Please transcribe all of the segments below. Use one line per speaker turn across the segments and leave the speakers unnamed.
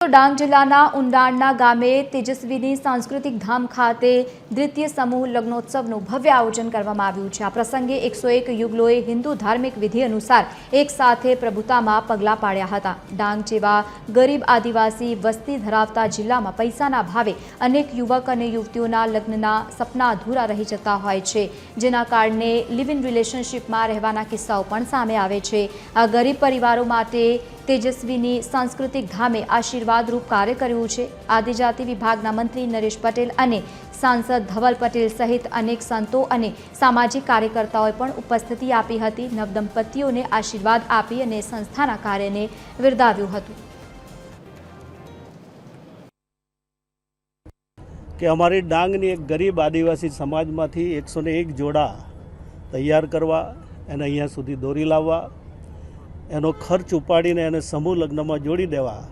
ડાંગ જિલ્લાના ઉંડાણના ગામે તેજસ્વીની સાંસ્કૃતિક ધામ ખાતે દ્વિતીય સમૂહ લગ્નોત્સવનું ભવ્ય આયોજન કરવામાં આવ્યું છે। આ પ્રસંગે 101 યુગલોએ હિન્દુ ધાર્મિક વિધિ અનુસાર એક સાથે પ્રભુતામાં પગલાં પાડ્યા હતા। ડાંગ જેવા ગરીબ આદિવાસી વસ્તી ધરાવતા જિલ્લામાં પૈસાના ભાવે અનેક યુવક અને યુવતીઓના લગ્નના સપના અધૂરા રહી જતા હોય છે, જેના કારણે લિવ ઇન રિલેશનશિપમાં રહેવાના કિસ્સાઓ પણ સામે આવે છે। આ ગરીબ પરિવારો માટે તેજસ્વીની સાંસ્કૃતિક ધામે આશીર્વાદરૂપ કાર્ય કર્યું છે। આદિજાતિ વિભાગના મંત્રી નરેશ પટેલ અને સાંસદ ધવલ પટેલ સહિત અનેક સંતો અને સામાજિક કાર્યકર્તાઓએ પણ ઉપસ્થિતિ આપી હતી। નવદંપતીઓને આશીર્વાદ આપી અને સંસ્થાના કાર્યને બિરદાવ્યું હતું।
કે અમારી ડાંગની એક ગરીબ આદિવાસી સમાજમાંથી 101 જોડા તૈયાર કરવા, એને અહીંયા સુધી દોરી લાવવા, એનો ખર્ચ ઉપાડીને એને સમૂહ લગ્નમાં જોડી દેવા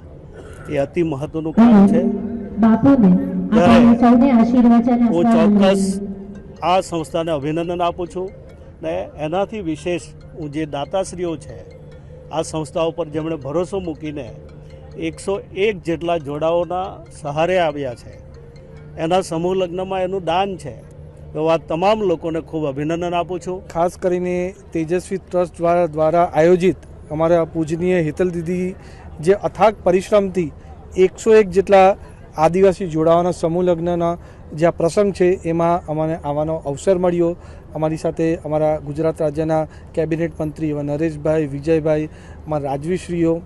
એ અતિ મહત્વનું કામ છે। હું ચોક્કસ આ સંસ્થાને અભિનંદન આપું છું ને એનાથી વિશેષ હું જે દાતાશ્રીઓ છે આ સંસ્થાઓ પર જેમણે ભરોસો મૂકીને 101 જેટલા જોડાઓના સહારે આવ્યા છે, એના સમૂહ લગ્નમાં એનું દાન છે, તો આ તમામ લોકોને ખૂબ અભિનંદન આપું છું।
ખાસ કરીને તેજસ્વી ટ્રસ્ટ દ્વારા આયોજિત અમારા પૂજનીય હેતલ દીદી જે અથાગ પરિશ્રમથી 101 જેટલા આદિવાસી જોડાવાના સમૂહ લગ્નના જે આ પ્રસંગ છે એમાં અમને આવવાનો અવસર મળ્યો। અમારી સાથે અમારા ગુજરાત રાજ્યના કેબિનેટ મંત્રી એવા નરેશભાઈ, વિજયભાઈ, અમારા રાજવીશ્રીઓ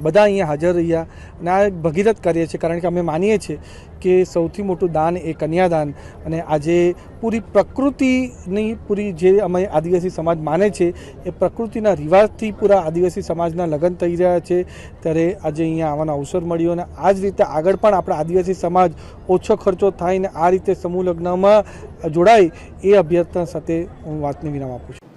બધા અહીંયા હાજર રહ્યા અને આ એક ભગીરથ કાર્ય છે, કારણ કે અમે માનીએ છીએ કે સૌથી મોટું દાન એ કન્યાદાન, અને આજે પૂરી પ્રકૃતિની પૂરી જે અમે આદિવાસી સમાજ માને છે એ પ્રકૃતિના રિવાજથી પૂરા આદિવાસી સમાજના લગ્ન થઈ રહ્યા છે, ત્યારે આજે અહીંયા આવવાનો અવસર મળ્યો અને આ જ રીતે આગળ પણ આપણા આદિવાસી સમાજ ઓછો ખર્ચો થાય ને આ રીતે સમૂહ લગ્નમાં જોડાય એ અભ્યર્થના સાથે હું વાતને વિરામ આપું છું।